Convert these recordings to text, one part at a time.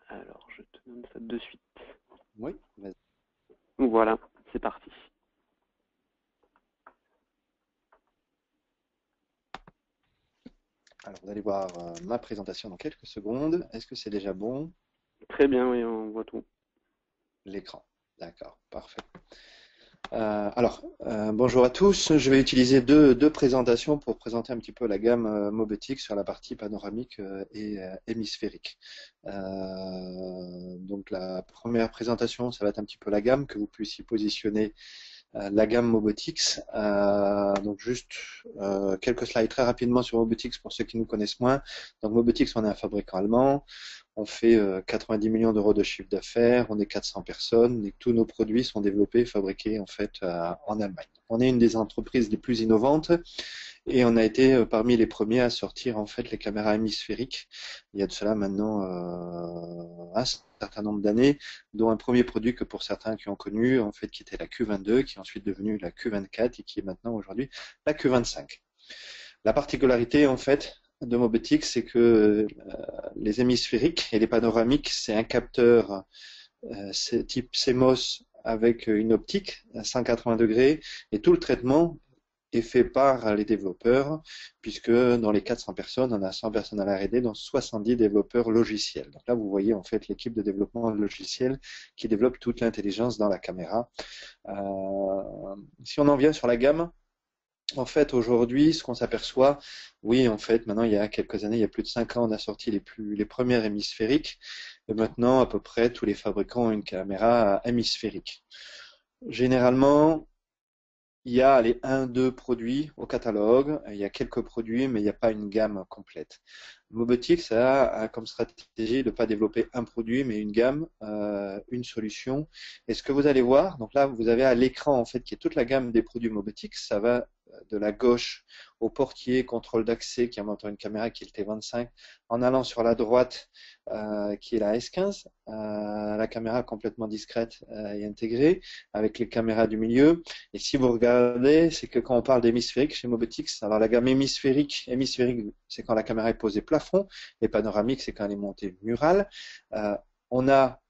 Alors, je te donne ça de suite. Oui, vas-y. Voilà, c'est parti. Alors, vous allez voir ma présentation dans quelques secondes. Est-ce que c'est déjà bon? Très bien, oui, on voit tout. L'écran. D'accord, parfait. Bonjour à tous. Je vais utiliser deux présentations pour présenter un petit peu la gamme Mobetix sur la partie panoramique et hémisphérique. Donc la première présentation, ça va être un petit peu la gamme, que vous puissiez positionner la gamme Mobotix. Donc juste quelques slides très rapidement sur Mobotix pour ceux qui nous connaissent moins. Donc Mobotix, on est un fabricant allemand. On fait 90 millions d'euros de chiffre d'affaires, on est 400 personnes et tous nos produits sont développés et fabriqués en fait en Allemagne. On est une des entreprises les plus innovantes et on a été parmi les premiers à sortir en fait les caméras hémisphériques. Il y a de cela maintenant un certain nombre d'années, dont un premier produit que pour certains qui ont connu en fait qui était la Q22, qui est ensuite devenue la Q24 et qui est maintenant aujourd'hui la Q25. La particularité en fait de Mobetix, c'est que les hémisphériques et les panoramiques, c'est un capteur type CMOS avec une optique à 180 degrés et tout le traitement est fait par les développeurs puisque dans les 400 personnes, on a 100 personnes à la R&D, dont 70 développeurs logiciels. Donc là, vous voyez en fait l'équipe de développement logiciel qui développe toute l'intelligence dans la caméra. Si on en vient sur la gamme, en fait, aujourd'hui, ce qu'on s'aperçoit, oui, en fait, maintenant, il y a quelques années, il y a plus de 5 ans, on a sorti les premières hémisphériques. Et maintenant, à peu près, tous les fabricants ont une caméra hémisphérique. Généralement, il y a les 1-2 produits au catalogue. Il y a quelques produits, mais il n'y a pas une gamme complète. Mobotix a comme stratégie de ne pas développer un produit, mais une gamme, une solution. Et ce que vous allez voir, donc là, vous avez à l'écran, en fait, qui est toute la gamme des produits Mobotix. Ça va de la gauche au portier, contrôle d'accès, qui est en montant une caméra qui est le T25, en allant sur la droite, qui est la S15, la caméra complètement discrète et intégrée, avec les caméras du milieu. Et si vous regardez, c'est que quand on parle d'hémisphérique chez Mobetix, alors la gamme hémisphérique, c'est quand la caméra est posée plafond, et panoramique, c'est quand elle est montée murale. On a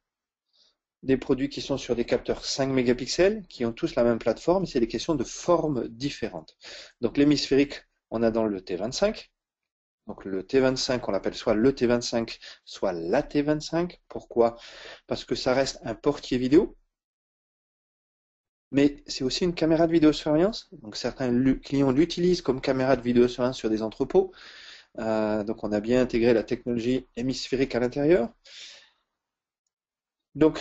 des produits qui sont sur des capteurs 5 mégapixels, qui ont tous la même plateforme, c'est des questions de formes différentes. Donc l'hémisphérique, on a dans le T25. Donc le T25, on l'appelle soit le T25, soit la T25. Pourquoi? Parce que ça reste un portier vidéo, mais c'est aussi une caméra de vidéosurveillance. Donc certains clients l'utilisent comme caméra de vidéosurveillance sur des entrepôts. Donc on a bien intégré la technologie hémisphérique à l'intérieur. Donc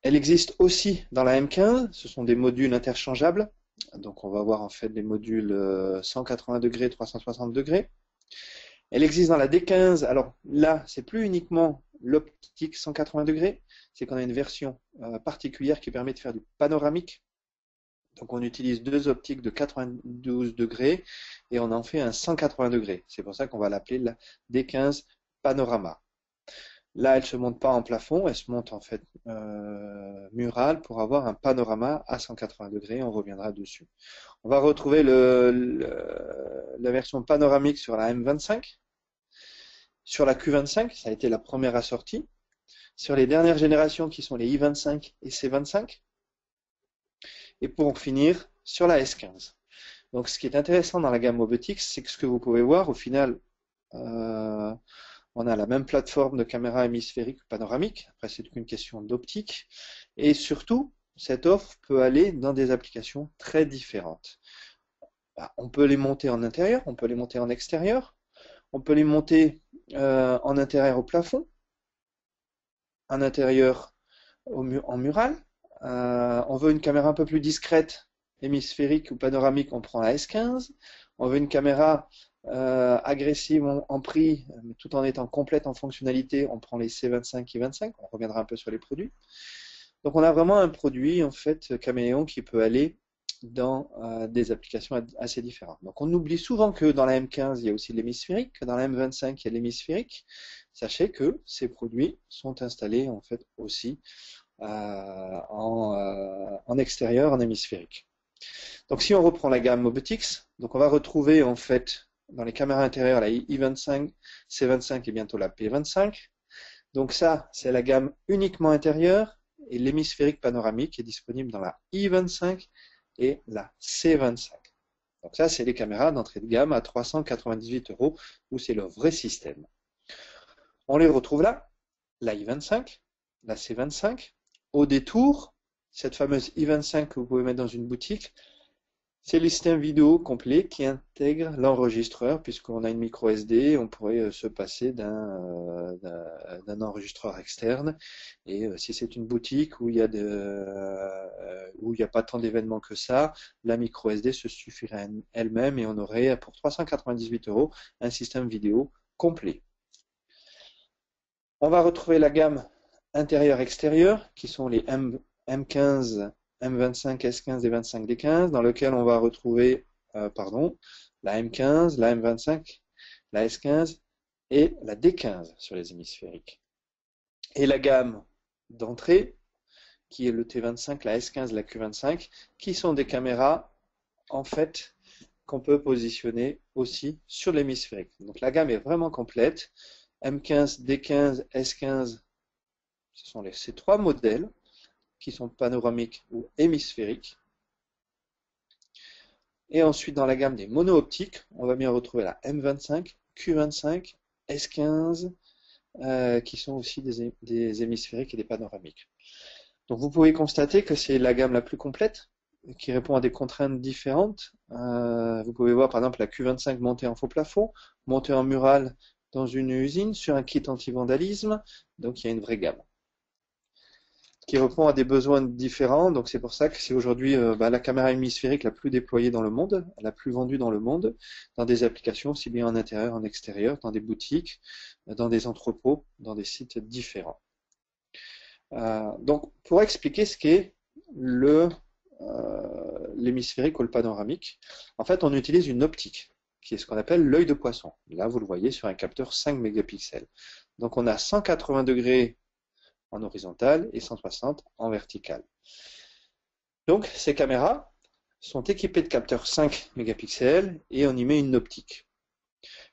elle existe aussi dans la M15. Ce sont des modules interchangeables. Donc on va voir en fait des modules 180 degrés, 360 degrés. Elle existe dans la D15. Alors là, c'est plus uniquement l'optique 180 degrés, c'est qu'on a une version particulière qui permet de faire du panoramique. Donc on utilise deux optiques de 92 degrés et on en fait un 180 degrés. C'est pour ça qu'on va l'appeler la D15 Panorama. Là, elle ne se monte pas en plafond, elle se monte en fait murale pour avoir un panorama à 180 degrés. On reviendra dessus. On va retrouver la version panoramique sur la M25. Sur la Q25, ça a été la première assortie. Sur les dernières générations qui sont les I25 et C25. Et pour finir, sur la S15. Donc ce qui est intéressant dans la gamme Mobetix, c'est que ce que vous pouvez voir, au final, on a la même plateforme de caméra hémisphérique panoramique. Après, c'est qu'une question d'optique. Et surtout, cette offre peut aller dans des applications très différentes. On peut les monter en intérieur, on peut les monter en extérieur, on peut les monter en intérieur au plafond, en intérieur en mural. On veut une caméra un peu plus discrète, hémisphérique ou panoramique, on prend la S15. On veut une caméra agressive en prix, tout en étant complète en fonctionnalité, on prend les C25 et 25. On reviendra un peu sur les produits. Donc on a vraiment un produit en fait caméléon qui peut aller dans des applications assez différentes. Donc on oublie souvent que dans la M15 il y a aussi l'hémisphérique, que dans la M25 il y a l'hémisphérique. Sachez que ces produits sont installés en fait aussi en extérieur, en hémisphérique. Donc si on reprend la gamme Mobetix, donc on va retrouver en fait dans les caméras intérieures la I25, C25 et bientôt la P25. Donc ça, c'est la gamme uniquement intérieure et l'hémisphérique panoramique est disponible dans la I25 et la C25. Donc ça, c'est les caméras d'entrée de gamme à 398 €, où c'est le vrai système. On les retrouve là, la I25, la C25. Au détour, cette fameuse I25 que vous pouvez mettre dans une boutique, c'est le système vidéo complet qui intègre l'enregistreur, puisqu'on a une micro SD, on pourrait se passer d'un enregistreur externe. Et si c'est une boutique où il y a pas tant d'événements que ça, la micro SD se suffirait elle-même et on aurait pour 398 € un système vidéo complet. On va retrouver la gamme intérieure-extérieure qui sont les M15, M25, S15 et 25D15, dans lequel on va retrouver la M15, la M25, la S15 et la D15 sur les hémisphériques. Et la gamme d'entrée, qui est le T25, la S15, la Q25, qui sont des caméras en fait qu'on peut positionner aussi sur l'hémisphérique. Donc la gamme est vraiment complète. M15, D15, S15, ce sont ces trois modèles qui sont panoramiques ou hémisphériques. Et ensuite, dans la gamme des mono-optiques, on va bien retrouver la M25, Q25, S15, qui sont aussi des hémisphériques et des panoramiques. Donc vous pouvez constater que c'est la gamme la plus complète, qui répond à des contraintes différentes. Vous pouvez voir par exemple la Q25 montée en faux plafond, montée en mural dans une usine, sur un kit anti-vandalisme. Donc il y a une vraie gamme qui répond à des besoins différents. Donc c'est pour ça que c'est aujourd'hui la caméra hémisphérique la plus déployée dans le monde, la plus vendue dans le monde, dans des applications aussi bien en intérieur, en extérieur, dans des boutiques, dans des entrepôts, dans des sites différents. Donc pour expliquer ce qu'est l'hémisphérique ou le panoramique, en fait on utilise une optique qui est ce qu'on appelle l'œil de poisson. Là vous le voyez sur un capteur 5 mégapixels. Donc on a 180 degrés en horizontal et 160 en vertical. Donc ces caméras sont équipées de capteurs 5 mégapixels et on y met une optique.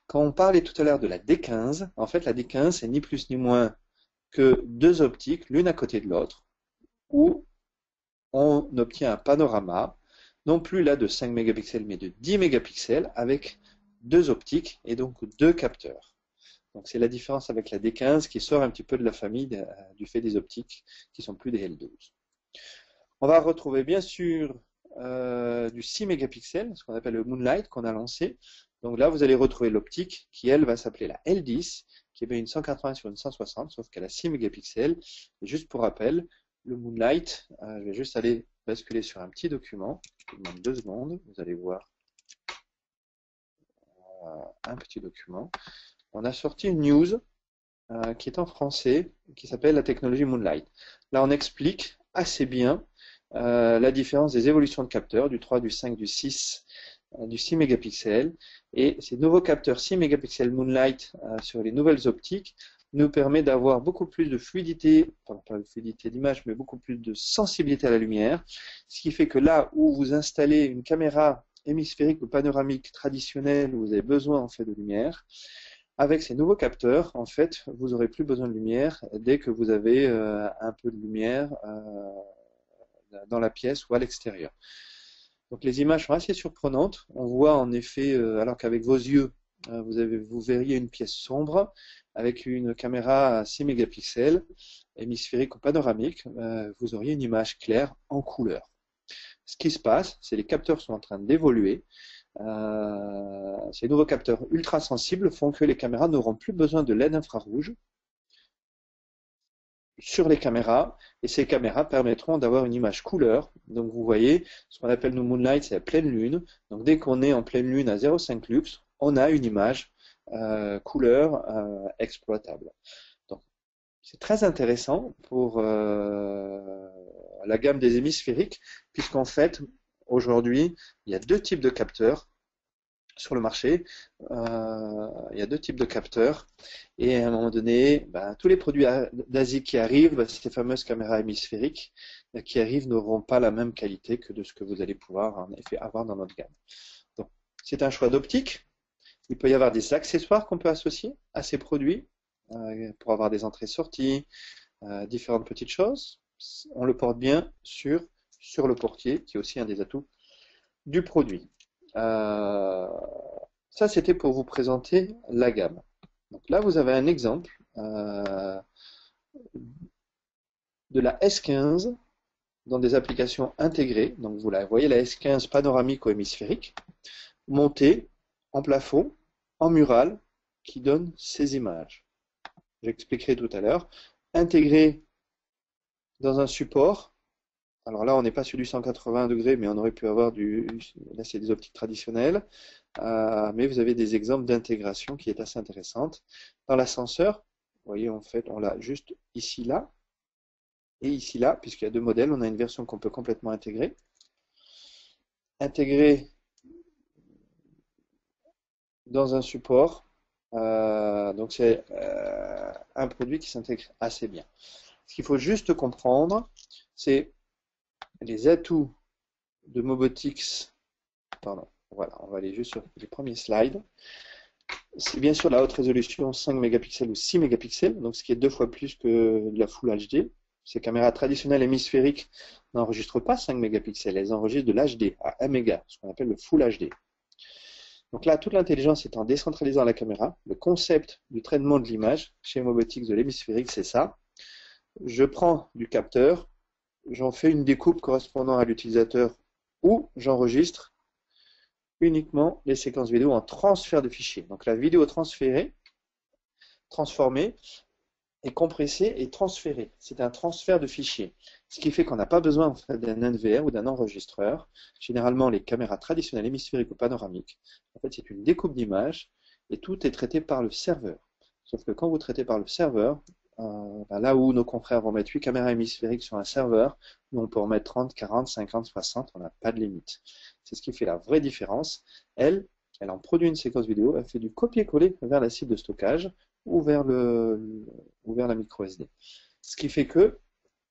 Quand on parlait tout à l'heure de la D15, en fait la D15 c'est ni plus ni moins que deux optiques l'une à côté de l'autre où on obtient un panorama non plus là de 5 mégapixels mais de 10 mégapixels avec deux optiques et donc deux capteurs. Donc c'est la différence avec la D15 qui sort un petit peu de la famille du fait des optiques qui sont plus des L12. On va retrouver bien sûr du 6 mégapixels, ce qu'on appelle le Moonlight qu'on a lancé. Donc là vous allez retrouver l'optique qui elle va s'appeler la L10 qui est bien une 180 sur une 160 sauf qu'elle a 6 mégapixels. Et juste pour rappel, le Moonlight, je vais juste aller basculer sur un petit document, je vous demande 2 secondes, vous allez voir un petit document. On a sorti une news qui est en français, qui s'appelle la technologie Moonlight. Là, on explique assez bien la différence des évolutions de capteurs, du 3, du 5, du 6, du 6 mégapixels. Et ces nouveaux capteurs 6 mégapixels Moonlight sur les nouvelles optiques nous permet d'avoir beaucoup plus de fluidité, pas de fluidité d'image, mais beaucoup plus de sensibilité à la lumière. Ce qui fait que là où vous installez une caméra hémisphérique ou panoramique traditionnelle, où vous avez besoin en fait de lumière, avec ces nouveaux capteurs, en fait, vous n'aurez plus besoin de lumière dès que vous avez un peu de lumière dans la pièce ou à l'extérieur. Donc les images sont assez surprenantes. On voit en effet, alors qu'avec vos yeux, vous verriez une pièce sombre, avec une caméra à 6 mégapixels, hémisphérique ou panoramique, vous auriez une image claire en couleur. Ce qui se passe, c'est que les capteurs sont en train d'évoluer. Ces nouveaux capteurs ultra sensibles font que les caméras n'auront plus besoin de LED infrarouge sur les caméras et ces caméras permettront d'avoir une image couleur. Donc vous voyez, ce qu'on appelle nos Moonlight, c'est la pleine lune. Donc dès qu'on est en pleine lune à 0,5 lux, on a une image couleur exploitable. Donc c'est très intéressant pour la gamme des hémisphériques puisqu'en fait aujourd'hui il y a deux types de capteurs sur le marché. Il y a deux types de capteurs et à un moment donné, tous les produits d'Asie qui arrivent, ces fameuses caméras hémisphériques qui arrivent n'auront pas la même qualité que de ce que vous allez pouvoir en effet avoir dans notre gamme. Donc, c'est un choix d'optique. Il peut y avoir des accessoires qu'on peut associer à ces produits. pour avoir des entrées-sorties, différentes petites choses. On le porte bien sur le portier, qui est aussi un des atouts du produit. Ça, c'était pour vous présenter la gamme. Donc là, vous avez un exemple de la S15 dans des applications intégrées. Donc vous la voyez, la S15 panoramique ou hémisphérique, montée en plafond, en mural, qui donne ces images. J'expliquerai tout à l'heure. Intégrée dans un support. Alors là, on n'est pas sur du 180 degrés, mais on aurait pu avoir là, c'est des optiques traditionnelles. Mais vous avez des exemples d'intégration qui est assez intéressante. Dans l'ascenseur, vous voyez, en fait, on l'a juste ici, là, et ici, là, puisqu'il y a deux modèles. On a une version qu'on peut complètement intégrer. Intégrer dans un support. Donc c'est un produit qui s'intègre assez bien. Ce qu'il faut juste comprendre, c'est les atouts de Mobotix. Pardon, voilà, on va aller juste sur les premiers slides. C'est bien sûr la haute résolution 5 mégapixels ou 6 mégapixels, donc ce qui est 2 fois plus que la Full HD. Ces caméras traditionnelles hémisphériques n'enregistrent pas 5 mégapixels, elles enregistrent de l'HD à 1 méga, ce qu'on appelle le Full HD. Donc là, toute l'intelligence est en décentralisant la caméra. Le concept du traitement de l'image chez Mobotix de l'hémisphérique, c'est ça. Je prends du capteur, j'en fais une découpe correspondant à l'utilisateur ou j'enregistre uniquement les séquences vidéo en transfert de fichiers. Donc la vidéo transférée, transformée, est compressée et transférée. C'est un transfert de fichiers. Ce qui fait qu'on n'a pas besoin en fait, d'un NVR ou d'un enregistreur. Généralement, les caméras traditionnelles hémisphériques ou panoramiques, en fait, c'est une découpe d'image et tout est traité par le serveur. Sauf que quand vous traitez par le serveur, là où nos confrères vont mettre 8 caméras hémisphériques sur un serveur, nous on peut en mettre 30, 40, 50, 60, on n'a pas de limite. C'est ce qui fait la vraie différence. Elle en produit une séquence vidéo, elle fait du copier-coller vers la cible de stockage ou vers la micro SD. Ce qui fait que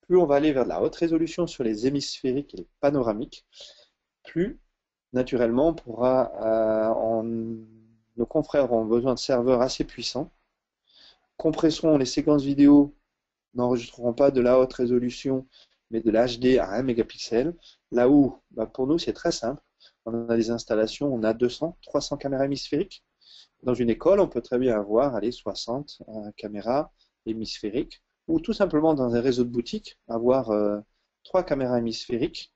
plus on va aller vers de la haute résolution sur les hémisphériques et les panoramiques, plus naturellement on pourra, nos confrères auront besoin de serveurs assez puissants, compresseront les séquences vidéo, n'enregistreront pas de la haute résolution, mais de l'HD à 1 mégapixel, là où pour nous c'est très simple. On a des installations, on a 200, 300 caméras hémisphériques. Dans une école, on peut très bien avoir 60 caméras hémisphériques, ou tout simplement dans un réseau de boutiques, avoir 3 caméras hémisphériques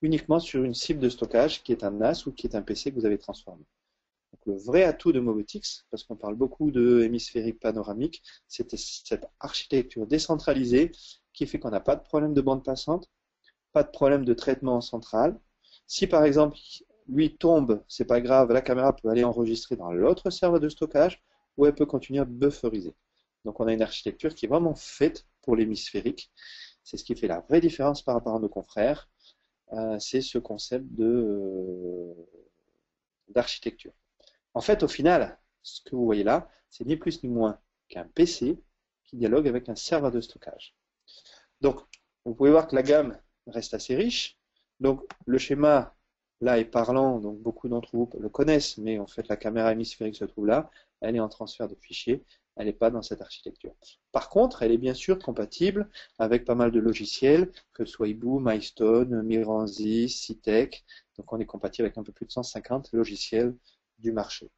uniquement sur une cible de stockage qui est un NAS ou qui est un PC que vous avez transformé. Donc, le vrai atout de Mobotix, parce qu'on parle beaucoup de hémisphérique panoramique, c'est cette architecture décentralisée qui fait qu'on n'a pas de problème de bande passante, pas de problème de traitement central. Si par exemple lui tombe, c'est pas grave, la caméra peut aller enregistrer dans l'autre serveur de stockage ou elle peut continuer à bufferiser. Donc on a une architecture qui est vraiment faite pour l'hémisphérique. C'est ce qui fait la vraie différence par rapport à nos confrères. C'est ce concept d'architecture. En fait, au final, ce que vous voyez là, c'est ni plus ni moins qu'un PC qui dialogue avec un serveur de stockage. Donc, vous pouvez voir que la gamme reste assez riche. Donc, le schéma là est parlant, donc beaucoup d'entre vous le connaissent, mais en fait, la caméra hémisphérique se trouve là. Elle est en transfert de fichiers. Elle n'est pas dans cette architecture. Par contre, elle est bien sûr compatible avec pas mal de logiciels, que ce soit Ibu, Milestone, Miranzi, Citec. Donc, on est compatible avec un peu plus de 150 logiciels du marché.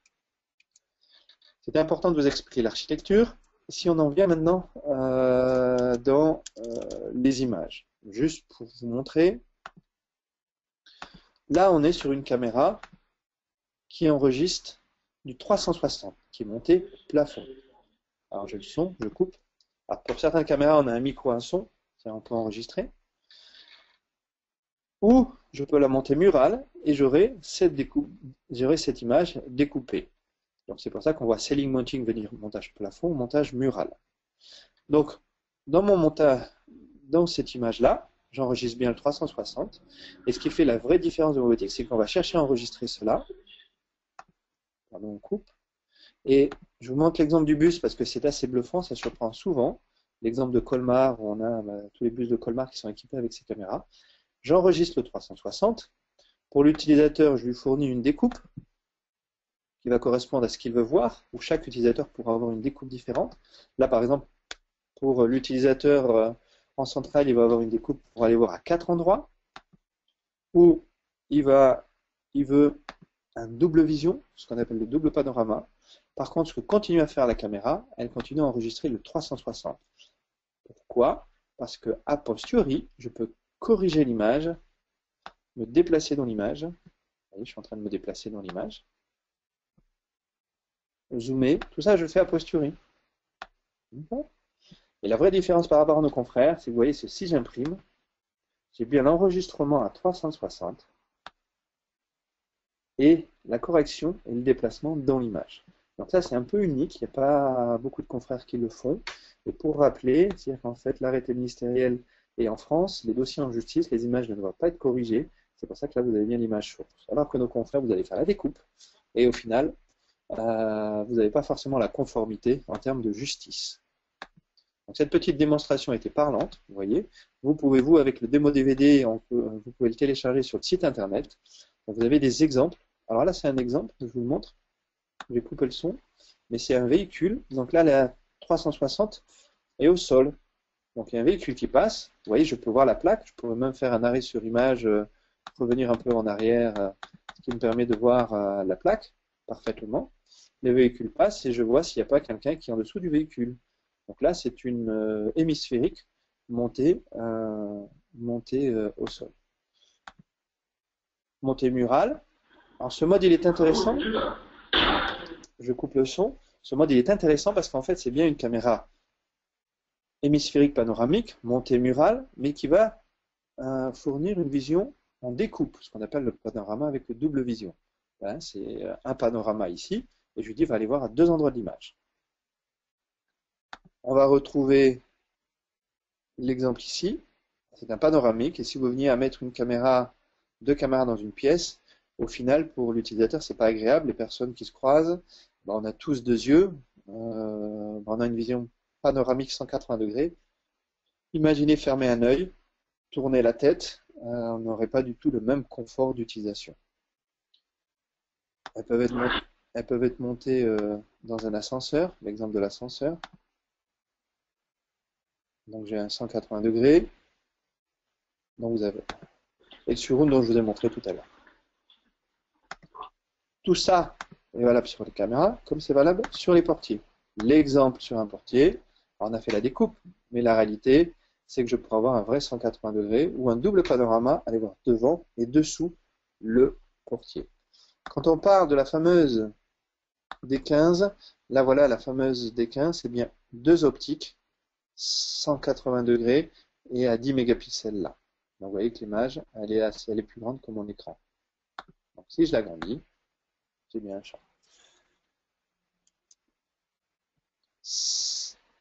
C'est important de vous expliquer l'architecture. Si on en vient maintenant dans les images, juste pour vous montrer, là on est sur une caméra qui enregistre du 360, qui est monté plafond. Alors j'ai le son, je coupe. Alors, pour certaines caméras, on a un micro, un son, on peut enregistrer. Ou je peux la monter murale et j'aurai cette image découpée. Donc c'est pour ça qu'on voit Ceiling Mounting venir montage plafond, montage mural. Donc dans mon montage, dans cette image-là, j'enregistre bien le 360. Et ce qui fait la vraie différence de Mobotix, c'est qu'on va chercher à enregistrer cela. Pardon, on coupe. Et je vous montre l'exemple du bus parce que c'est assez bluffant, ça surprend souvent. L'exemple de Colmar, où on a tous les bus de Colmar qui sont équipés avec ces caméras. J'enregistre le 360. Pour l'utilisateur, je lui fournis une découpe qui va correspondre à ce qu'il veut voir, où chaque utilisateur pourra avoir une découpe différente. Là, par exemple, pour l'utilisateur en centrale, il va avoir une découpe pour aller voir à 4 endroits, où il veut un double vision, ce qu'on appelle le double panorama. Par contre, ce que continue à faire la caméra, elle continue à enregistrer le 360. Pourquoi? Parce que a posteriori, je peux corriger l'image, me déplacer dans l'image. Vous voyez, je suis en train de me déplacer dans l'image. Zoomer, tout ça je le fais a posteriori. Et la vraie différence par rapport à nos confrères, c'est que vous voyez, c'est si j'imprime, j'ai bien l'enregistrement à 360 et la correction et le déplacement dans l'image. Donc ça, c'est un peu unique, il n'y a pas beaucoup de confrères qui le font. Et pour rappeler, c'est-à-dire qu'en fait, l'arrêté ministériel est en France, les dossiers en justice, les images ne doivent pas être corrigées. C'est pour ça que là, vous avez bien l'image source. Alors que nos confrères, vous allez faire la découpe. Et au final, vous n'avez pas forcément la conformité en termes de justice. Donc cette petite démonstration était parlante, vous voyez. Vous pouvez, vous, avec le démo DVD, vous pouvez le télécharger sur le site internet. Donc, vous avez des exemples. Alors là, c'est un exemple, je vous le montre. Je vais couper le son, mais c'est un véhicule. Donc là, la 360 est au sol. Donc il y a un véhicule qui passe. Vous voyez, je peux voir la plaque. Je pourrais même faire un arrêt sur image, revenir un peu en arrière, ce qui me permet de voir la plaque parfaitement. Le véhicule passe et je vois s'il n'y a pas quelqu'un qui est en dessous du véhicule. Donc là, c'est une hémisphérique montée au sol. Montée murale. Alors ce mode, il est intéressant. Je coupe le son. Ce mode, il est intéressant parce qu'en fait, c'est bien une caméra hémisphérique panoramique, montée murale, mais qui va fournir une vision en découpe, ce qu'on appelle le panorama avec le double vision. Voilà, c'est un panorama ici, et je lui dis, il va aller voir à 2 endroits de l'image. On va retrouver l'exemple ici. C'est un panoramique, et si vous veniez à mettre une caméra, 2 caméras dans une pièce, au final, pour l'utilisateur, c'est pas agréable. Les personnes qui se croisent, ben, on a tous 2 yeux, on a une vision panoramique 180 degrés. Imaginez fermer un œil, tourner la tête, on n'aurait pas du tout le même confort d'utilisation. Elles peuvent être montées dans un ascenseur, l'exemple de l'ascenseur. Donc j'ai un 180 degrés. Donc vous avez. Et le surround dont je vous ai montré tout à l'heure. Tout ça est valable sur les caméras, comme c'est valable sur les portiers. L'exemple sur un portier, on a fait la découpe, mais la réalité, c'est que je pourrais avoir un vrai 180 degrés ou un double panorama, aller voir devant et dessous le portier. Quand on parle de la fameuse D15, là voilà la fameuse D15, c'est bien 2 optiques, 180 degrés et à 10 mégapixels là. Donc vous voyez que l'image, elle est plus grande que mon écran. Donc si je l'agrandis, j'ai bien un champ.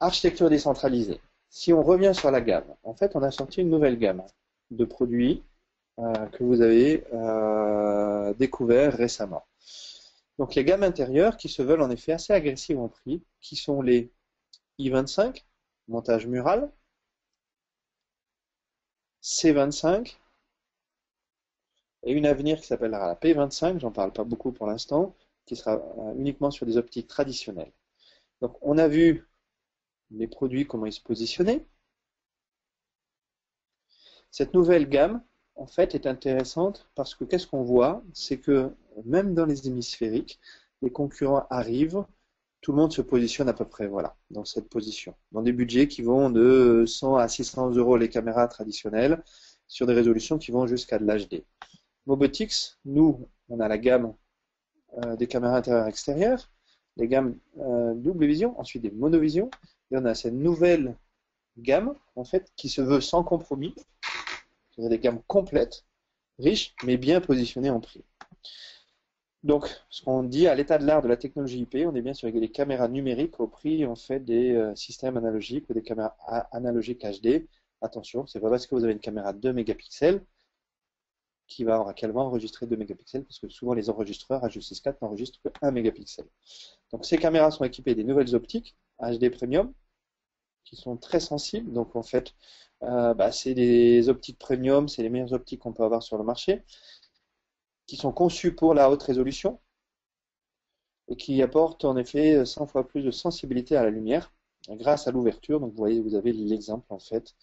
Architecture décentralisée. Si on revient sur la gamme, en fait, on a sorti une nouvelle gamme de produits que vous avez découvert récemment. Donc, les gammes intérieures qui se veulent en effet assez agressives en prix, qui sont les i25, montage mural, C25, et une à venir qui s'appellera la P25, j'en parle pas beaucoup pour l'instant, qui sera uniquement sur des optiques traditionnelles. Donc, on a vu les produits, comment ils se positionnaient. Cette nouvelle gamme, en fait, est intéressante parce que qu'est-ce qu'on voit? C'est que même dans les hémisphériques, les concurrents arrivent, tout le monde se positionne à peu près, voilà, dans cette position. Dans des budgets qui vont de 100 à 600 € les caméras traditionnelles, sur des résolutions qui vont jusqu'à de l'HD. Mobotix, nous, on a la gamme des caméras intérieures et extérieures, les gammes double vision, ensuite des monovisions, et on a cette nouvelle gamme, en fait, qui se veut sans compromis, c'est des gammes complètes, riches, mais bien positionnées en prix. Donc, ce qu'on dit à l'état de l'art de la technologie IP, on est bien sur des caméras numériques au prix, en fait, des systèmes analogiques ou des caméras analogiques HD. Attention, c'est pas parce que vous avez une caméra 2 mégapixels qui va enregistrer 2 mégapixels, parce que souvent les enregistreurs H264 n'enregistrent que 1 mégapixel. Donc ces caméras sont équipées des nouvelles optiques HD Premium, qui sont très sensibles. Donc en fait, c'est des optiques premium, c'est les meilleures optiques qu'on peut avoir sur le marché, qui sont conçues pour la haute résolution. et qui apporte en effet 100 fois plus de sensibilité à la lumière grâce à l'ouverture. Donc vous voyez, vous avez l'exemple en fait.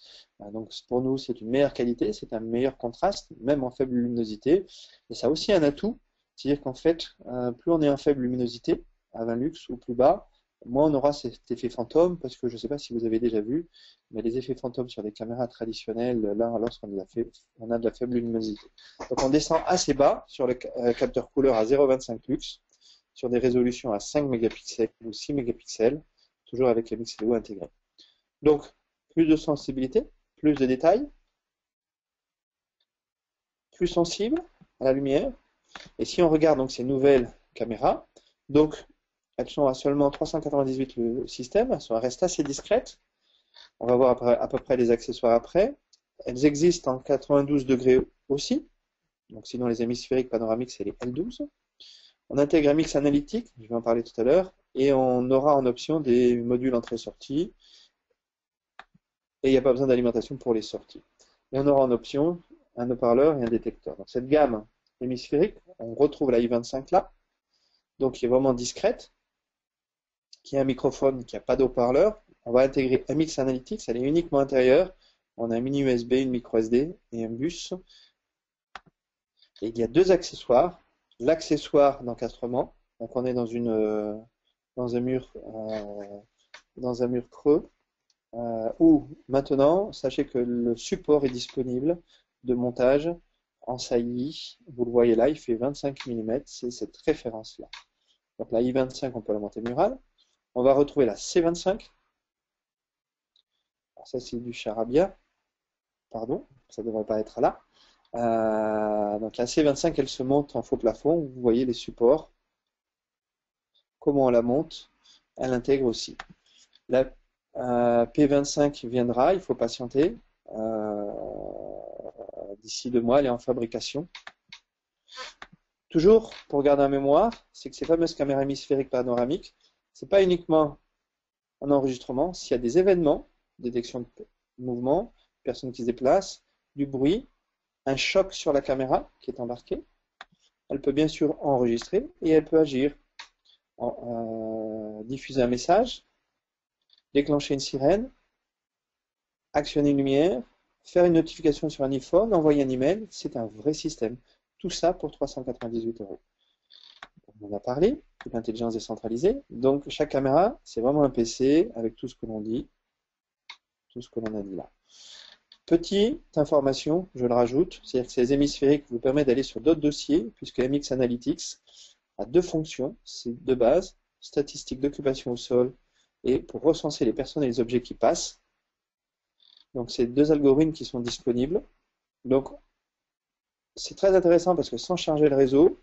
Donc pour nous, c'est une meilleure qualité, c'est un meilleur contraste, même en faible luminosité. Et ça a aussi un atout, c'est-à-dire qu'en fait, plus on est en faible luminosité, à 20 lux ou plus bas, moins on aura cet effet fantôme, parce que je ne sais pas si vous avez déjà vu, mais les effets fantômes sur des caméras traditionnelles, là, lorsqu'on on a de la faible luminosité. Donc on descend assez bas sur le capteur couleur à 0,25 lux, sur des résolutions à 5 mégapixels ou 6 mégapixels, toujours avec les MixLEO intégrés. Donc, plus de sensibilité, plus de détails, plus sensible à la lumière. Et si on regarde donc ces nouvelles caméras, donc elles sont à seulement 398 le système, elles restent assez discrètes. On va voir à peu près les accessoires après. Elles existent en 92 degrés aussi. Donc sinon les hémisphériques panoramiques, c'est les L12. On intègre un mix analytique, je vais en parler tout à l'heure, et on aura en option des modules entrée-sortie, et il n'y a pas besoin d'alimentation pour les sorties. Et on aura en option un haut-parleur et un détecteur. Donc cette gamme hémisphérique, on retrouve la i25 là, donc qui est vraiment discrète, qui a un microphone qui n'a pas d'haut-parleur. On va intégrer un mix analytique, elle est uniquement intérieure. On a un mini USB, une micro SD et un bus. Et il y a deux accessoires. L'accessoire d'encastrement, donc on est dans un mur creux, où maintenant, sachez que le support est disponible de montage en saillie. Vous le voyez là, il fait 25 mm, c'est cette référence-là. Donc la i25, on peut la monter murale. On va retrouver la C25. Alors ça, c'est du charabia. Pardon, ça ne devrait pas être là. Donc la C25, elle se monte en faux plafond. Vous voyez les supports. Comment on la monte. Elle intègre aussi. La P25 viendra, il faut patienter. D'ici 2 mois, elle est en fabrication. Toujours, pour garder en mémoire, c'est que ces fameuses caméras hémisphériques panoramiques, c'est pas uniquement un enregistrement. S'il y a des événements, détection de mouvement, personne qui se déplace, du bruit, un choc sur la caméra qui est embarquée, elle peut bien sûr enregistrer et elle peut agir, diffuser un message, déclencher une sirène, actionner une lumière, faire une notification sur un iPhone, envoyer un email. C'est un vrai système. Tout ça pour 398 €. On en a parlé, de l'intelligence décentralisée. Donc chaque caméra, c'est vraiment un PC avec tout ce que l'on dit, tout ce que l'on a dit là. Petite information, je le rajoute, c'est-à-dire que ces hémisphériques vous permettent d'aller sur d'autres dossiers, puisque MX Analytics a deux fonctions, c'est de base, statistiques d'occupation au sol, et pour recenser les personnes et les objets qui passent. Donc c'est deux algorithmes qui sont disponibles. Donc c'est très intéressant parce que sans charger le réseau,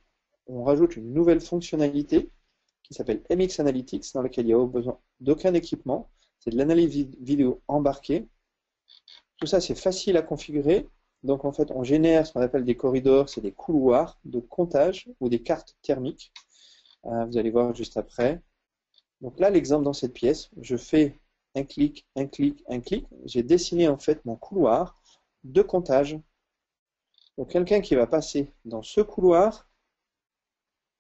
on rajoute une nouvelle fonctionnalité qui s'appelle MX Analytics, dans laquelle il n'y a besoin d'aucun équipement. C'est de l'analyse vidéo embarquée. Tout ça, c'est facile à configurer. Donc, en fait, on génère ce qu'on appelle des corridors, c'est des couloirs de comptage ou des cartes thermiques. Vous allez voir juste après. Donc là, l'exemple dans cette pièce, je fais un clic, un clic, un clic. J'ai dessiné en fait mon couloir de comptage. Donc, quelqu'un qui va passer dans ce couloir,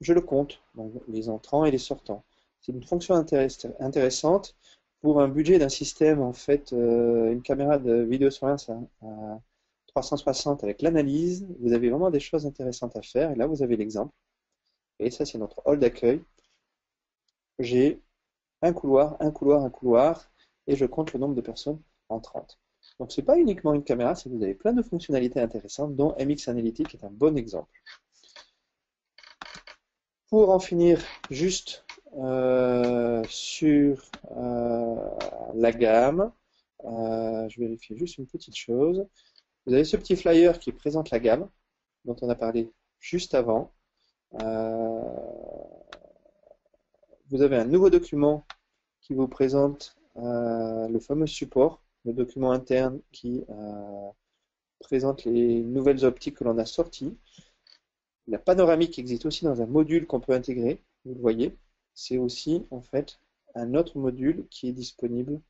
je le compte, donc les entrants et les sortants. C'est une fonction intéressante pour un budget d'un système, en fait, une caméra de vidéosurveillance à 360 avec l'analyse. Vous avez vraiment des choses intéressantes à faire. Et là, vous avez l'exemple. Et ça, c'est notre hall d'accueil. J'ai un couloir, un couloir, un couloir, et je compte le nombre de personnes entrantes. Donc, ce n'est pas uniquement une caméra, c'est que vous avez plein de fonctionnalités intéressantes, dont MX Analytics est un bon exemple. Pour en finir juste sur la gamme, je vérifie juste une petite chose. Vous avez ce petit flyer qui présente la gamme, dont on a parlé juste avant. Vous avez un nouveau document qui vous présente le fameux support, le document interne qui présente les nouvelles optiques que l'on a sorties. La panoramique existe aussi dans un module qu'on peut intégrer, vous le voyez. C'est aussi en fait un autre module qui est disponible,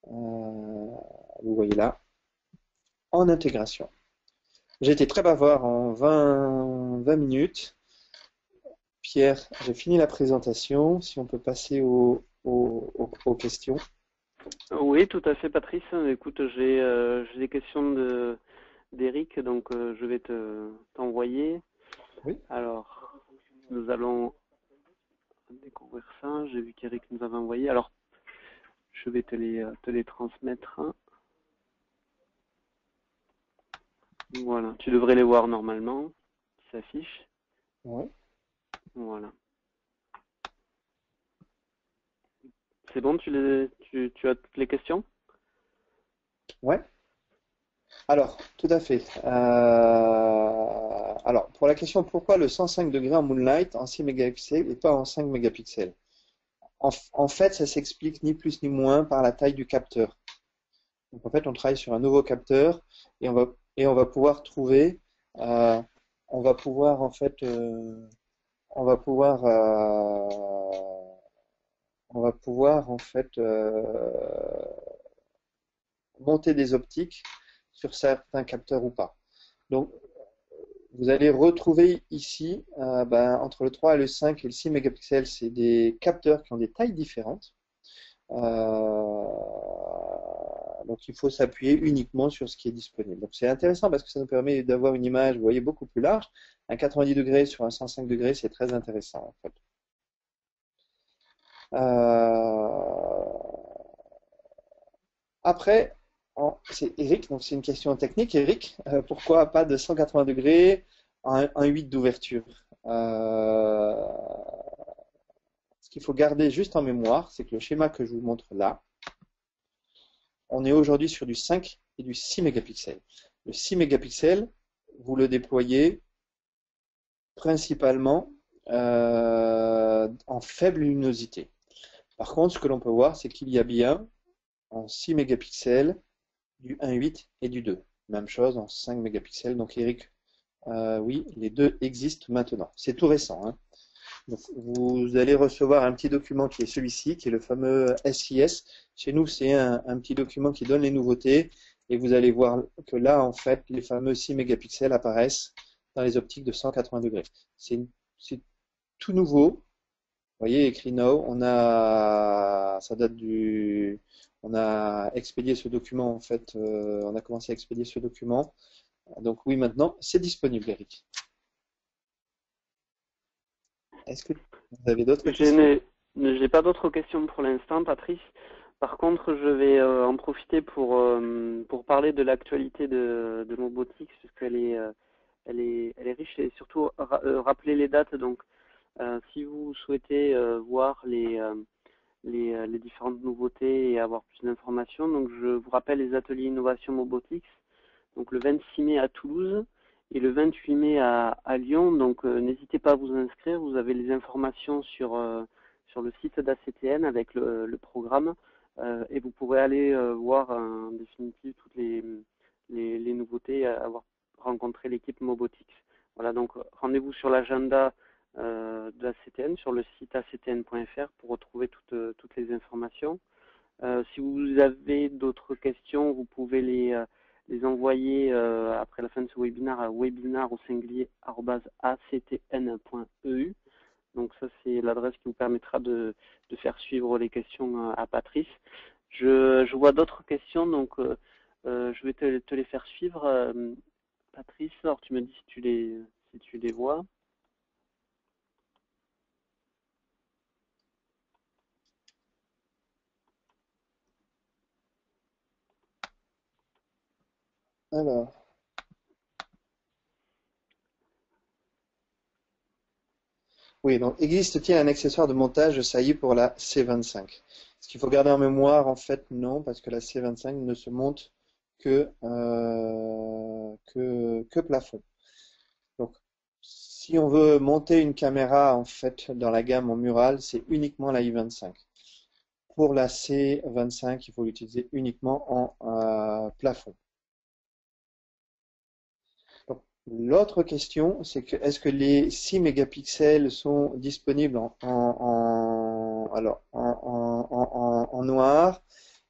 vous voyez là, en intégration. J'ai été très bavard en 20 minutes. Pierre, j'ai fini la présentation. Si on peut passer aux questions. Oui, tout à fait, Patrice. Écoute, j'ai des questions d'Eric, donc je vais t'envoyer. Oui. Alors, nous allons découvrir ça. J'ai vu qu'Eric nous avait envoyé. Alors, je vais te les transmettre. Voilà, tu devrais les voir normalement, qui s'affichent. Ouais. Voilà. C'est bon, tu as toutes les questions? Ouais. Alors, tout à fait. Alors, pour la question pourquoi le 105 degrés en Moonlight en 6 mégapixels et pas en 5 mégapixels? En fait, ça s'explique ni plus ni moins par la taille du capteur. Donc, en fait, on travaille sur un nouveau capteur et on va pouvoir trouver, euh, on va pouvoir en fait, on va pouvoir, on va pouvoir en fait monter des optiques sur certains capteurs ou pas. Donc, vous allez retrouver ici, entre le 3 et le 5 et le 6 mégapixels, c'est des capteurs qui ont des tailles différentes. Euh, donc, il faut s'appuyer uniquement sur ce qui est disponible. Donc, c'est intéressant parce que ça nous permet d'avoir une image, vous voyez, beaucoup plus large. Un 90 degrés sur un 105 degrés, c'est très intéressant, en fait. Après, c'est Eric, donc c'est une question technique. Eric, pourquoi pas de 180 degrés, un 8 d'ouverture? Ce qu'il faut garder juste en mémoire, c'est que le schéma que je vous montre là, on est aujourd'hui sur du 5 et du 6 mégapixels. Le 6 mégapixels, vous le déployez principalement en faible luminosité. Par contre, ce que l'on peut voir, c'est qu'il y a bien en 6 mégapixels du 1.8 et du 2. Même chose en 5 mégapixels. Donc Eric, oui, les deux existent maintenant. C'est tout récent, hein. Donc, vous allez recevoir un petit document qui est celui-ci, qui est le fameux SIS. Chez nous, c'est un petit document qui donne les nouveautés. Et vous allez voir que là, en fait, les fameux 6 mégapixels apparaissent dans les optiques de 180 degrés. C'est tout nouveau. Vous voyez, écrit Now. Ça date on a expédié ce document, en fait. On a commencé à expédier ce document. Donc oui, maintenant, c'est disponible, Eric. Est-ce que vous avez d'autres questions? J'ai pas d'autres questions pour l'instant, Patrice. Par contre, je vais en profiter pour parler de l'actualité de Mobotix, puisqu'elle est, elle est riche et surtout rappeler les dates. Donc, si vous souhaitez voir les différentes nouveautés et avoir plus d'informations, donc je vous rappelle les ateliers innovation Mobotix, donc le 26 mai à Toulouse et le 28 mai à Lyon. Donc n'hésitez pas à vous inscrire, vous avez les informations sur le site d'ACTN avec le programme et vous pourrez aller voir en définitive toutes les nouveautés et avoir rencontré l'équipe Mobotix. Voilà, donc rendez-vous sur l'agenda de l'ACTN, sur le site actn.fr pour retrouver toutes les informations. Si vous avez d'autres questions, vous pouvez les envoyer après la fin de ce webinaire à webinar@actn.eu. Donc ça, c'est l'adresse qui vous permettra de faire suivre les questions à Patrice. Je vois d'autres questions, donc je vais te les faire suivre. Patrice, alors tu me dis si tu les vois. Alors, oui, donc existe-t-il un accessoire de montage de saillie pour la C25? Ce qu'il faut garder en mémoire, en fait, non, parce que la C25 ne se monte que plafond. Donc, si on veut monter une caméra, en fait, dans la gamme en mural, c'est uniquement la I25. Pour la C25, il faut l'utiliser uniquement en plafond. Donc, l'autre question, c'est que est-ce que les 6 mégapixels sont disponibles en noir?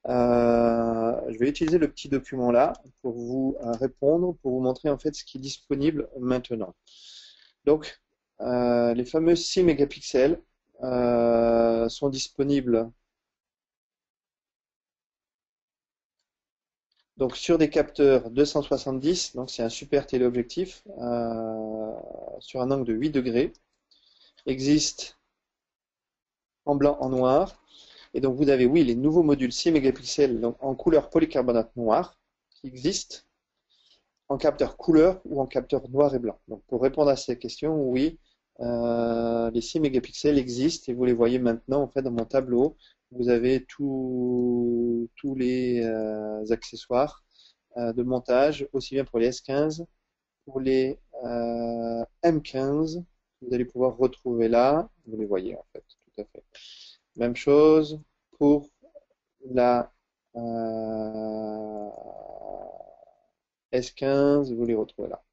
Je vais utiliser le petit document là pour vous répondre, pour vous montrer en fait ce qui est disponible maintenant. Donc, les fameux 6 mégapixels sont disponibles donc sur des capteurs 270, donc c'est un super téléobjectif sur un angle de 8 degrés, existe en blanc, en noir. Et donc vous avez, oui, les nouveaux modules 6 mégapixels donc en couleur polycarbonate noir qui existent en capteur couleur ou en capteur noir et blanc. Donc pour répondre à ces questions, oui, les 6 mégapixels existent et vous les voyez maintenant en fait dans mon tableau. Vous avez tous les accessoires de montage, aussi bien pour les S15, pour les M15. Vous allez pouvoir retrouver là, vous les voyez en fait, tout à fait. Même chose pour la S15, vous les retrouvez là.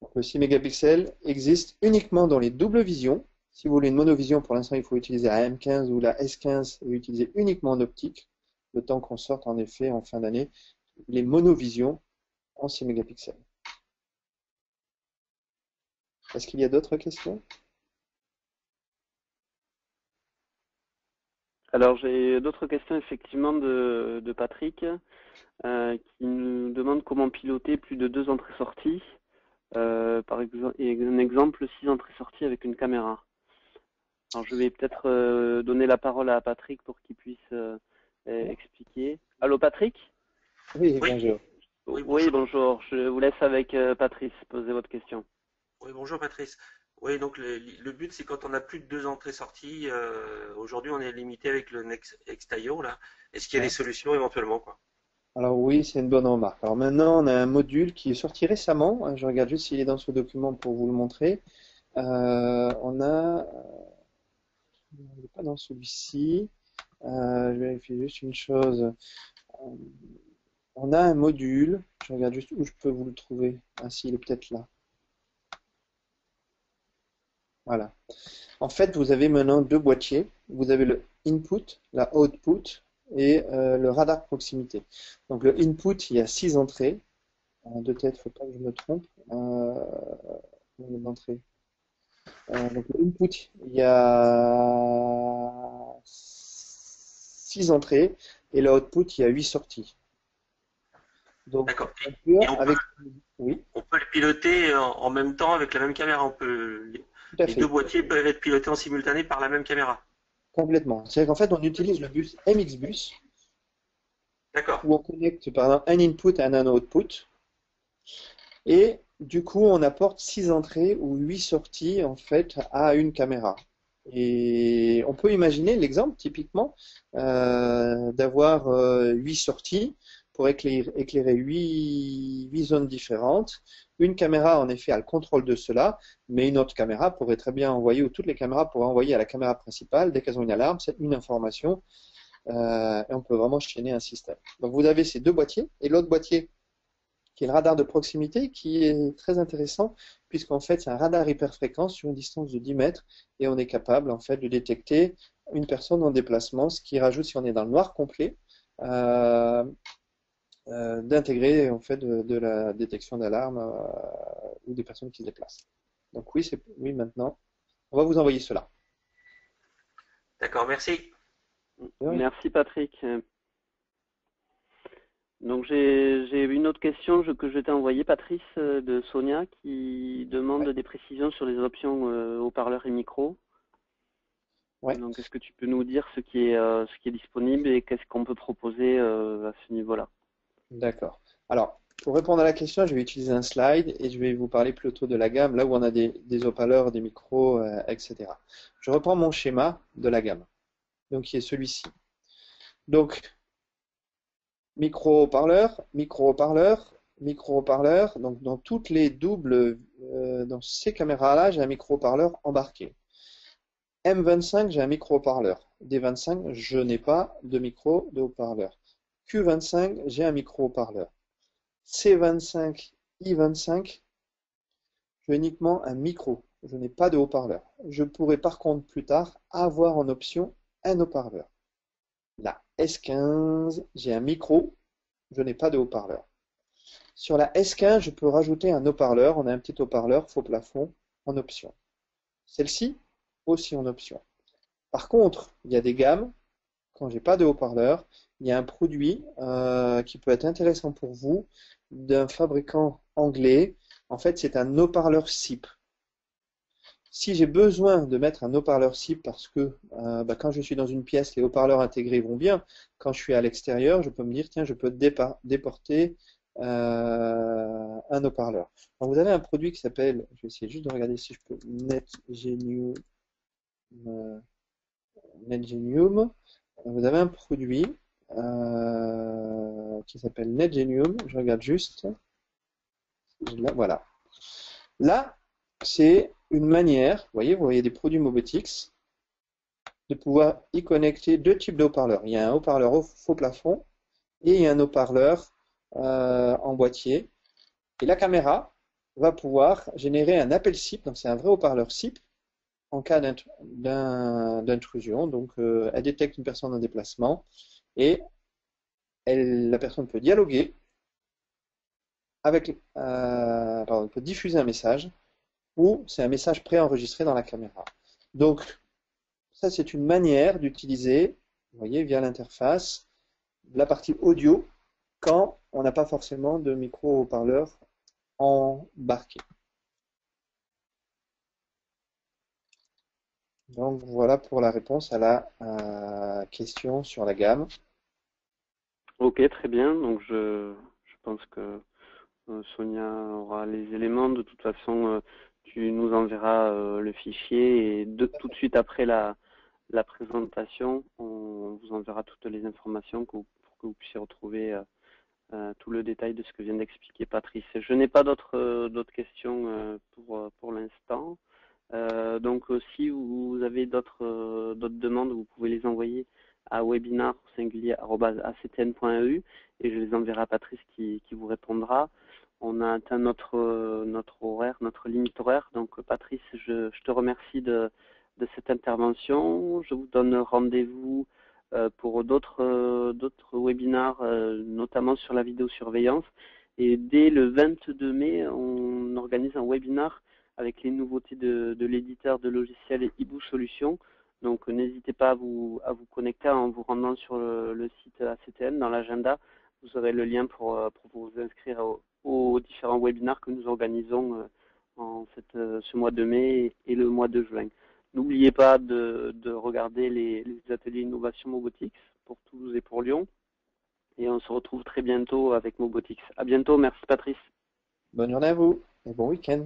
Donc, le 6 mégapixels existe uniquement dans les doubles visions. Si vous voulez une monovision, pour l'instant, il faut utiliser la M15 ou la S15 et utiliser uniquement en optique, le temps qu'on sorte en effet en fin d'année les monovisions en 6 mégapixels. Est-ce qu'il y a d'autres questions? Alors j'ai d'autres questions effectivement de Patrick qui nous demande comment piloter plus de 2 entrées-sorties. Par exemple, un exemple, 6 entrées-sorties avec une caméra. Alors je vais peut-être donner la parole à Patrick pour qu'il puisse expliquer. Allô Patrick? Oui, Oui, bonjour. oui, Oui, bonjour. bonjour. Je vous laisse avec Patrice poser votre question. Oui, bonjour Patrice. Oui, donc le but c'est quand on a plus de 2 entrées-sorties, aujourd'hui on est limité avec le Next Extaio là. Est-ce qu'il y a des Ouais. solutions éventuellement quoi? Alors oui, c'est une bonne remarque. Alors maintenant, on a un module qui est sorti récemment. Je regarde juste s'il est dans ce document pour vous le montrer. On a, il n'est pas dans celui-ci. Je vérifie juste une chose. Euh, On a un module. Je regarde juste où je peux vous le trouver. Ah si, il est peut-être là. Voilà. En fait, vous avez maintenant deux boîtiers. Vous avez le input, la output et le radar proximité. Donc le input, il y a 6 entrées. De tête, faut pas que je me trompe. L'entrée. Donc le input, il y a 6 entrées et le output, il y a 8 sorties. Donc D'accord. on peut Et avec oui, on peut le piloter en même temps avec la même caméra. tout à Les deux fait, boîtiers peuvent être pilotés en simultané par la même caméra. complètement. C'est-à-dire qu'en fait, on utilise le bus MXBus D'accord. où on connecte par exemple un input et un output et du coup, on apporte 6 entrées ou 8 sorties en fait à une caméra. Et on peut imaginer l'exemple typiquement d'avoir 8 sorties pour éclairer 8 zones différentes. Une caméra, en effet, a le contrôle de cela, mais une autre caméra pourrait très bien envoyer, ou toutes les caméras pourraient envoyer à la caméra principale, dès qu'elles ont une alarme, c'est une information, et on peut vraiment chaîner un système. Donc vous avez ces deux boîtiers, et l'autre boîtier, qui est le radar de proximité, qui est très intéressant, puisqu'en fait, c'est un radar hyperfréquence sur une distance de 10 mètres, et on est capable, en fait, de détecter une personne en déplacement, ce qui rajoute, si on est dans le noir complet, euh, d'intégrer, en fait, de la détection d'alarme ou des personnes qui se déplacent. Donc oui, oui, maintenant, on va vous envoyer cela. D'accord, merci. De rien. Merci Patrick. Donc j'ai une autre question que je t'ai envoyée, Patrice, de Sonia, qui demande Ouais, des précisions sur les options haut-parleurs et micro. ouais, Donc est-ce que tu peux nous dire ce qui est disponible et qu'est-ce qu'on peut proposer à ce niveau-là? d'accord. Alors, pour répondre à la question, je vais utiliser un slide et je vais vous parler plutôt de la gamme, là où on a des haut-parleurs, des micros, etc. Je reprends mon schéma de la gamme, donc qui est celui-ci. Donc, micro-haut-parleur, micro-haut-parleur, micro-haut-parleur. Donc, dans toutes les doubles, dans ces caméras-là, j'ai un micro-haut-parleur embarqué. M25, j'ai un micro-haut-parleur. D25, je n'ai pas de micro de haut-parleur. Q25, j'ai un micro-haut-parleur. C25, I25, j'ai uniquement un micro. Je n'ai pas de haut-parleur. Je pourrais par contre plus tard avoir en option un haut-parleur. La S15, j'ai un micro, je n'ai pas de haut-parleur. Sur la S15, je peux rajouter un haut-parleur. On a un petit haut-parleur faux plafond en option. Celle-ci aussi en option. Par contre, il y a des gammes, quand j'ai pas de haut-parleur, il y a un produit qui peut être intéressant pour vous d'un fabricant anglais. En fait, c'est un haut-parleur SIP. Si j'ai besoin de mettre un haut-parleur SIP parce que quand je suis dans une pièce, les haut-parleurs intégrés vont bien. Quand je suis à l'extérieur, je peux me dire, tiens, je peux déporter un haut-parleur. Donc, vous avez un produit qui s'appelle, je vais essayer juste de regarder si je peux, NetGenium. Vous avez un produit qui s'appelle NetGenium. Je regarde juste. Voilà. Là, c'est une manière, vous voyez des produits Mobotix, de pouvoir y connecter deux types de haut-parleurs. Il y a un haut-parleur au faux plafond et il y a un haut-parleur en boîtier. Et la caméra va pouvoir générer un appel SIP, donc c'est un vrai haut-parleur SIP, en cas d'intrusion. Donc, elle détecte une personne en déplacement et la personne peut dialoguer avec, peut diffuser un message ou c'est un message préenregistré dans la caméra. Donc, ça, c'est une manière d'utiliser, vous voyez, via l'interface, la partie audio quand on n'a pas forcément de micro-haut-parleur embarqué. Donc, voilà pour la réponse à la question sur la gamme. Ok, très bien. Donc je pense que Sonia aura les éléments. De toute façon, tu nous enverras le fichier et tout de suite après la présentation, on vous enverra toutes les informations pour que vous puissiez retrouver tout le détail de ce que vient d'expliquer Patrice. Je n'ai pas d'autres questions pour l'instant. Donc si vous avez d'autres demandes, vous pouvez les envoyer à webinar@actn.eu et je les enverrai à Patrice qui vous répondra. On a atteint notre horaire, notre limite horaire. Donc Patrice, je te remercie de cette intervention. Je vous donne rendez-vous pour d'autres webinars, notamment sur la vidéosurveillance. Et dès le 22 mai, on organise un webinar avec les nouveautés de l'éditeur de logiciels Ibou Solutions. Donc n'hésitez pas à vous connecter en vous rendant sur le site ACTN. Dans l'agenda, vous aurez le lien pour vous inscrire aux différents webinars que nous organisons en ce mois de mai et le mois de juin. N'oubliez pas de regarder les ateliers Innovation Mobotix pour Toulouse et pour Lyon. Et on se retrouve très bientôt avec Mobotix. À bientôt, merci Patrice. Bonne journée à vous et bon week-end.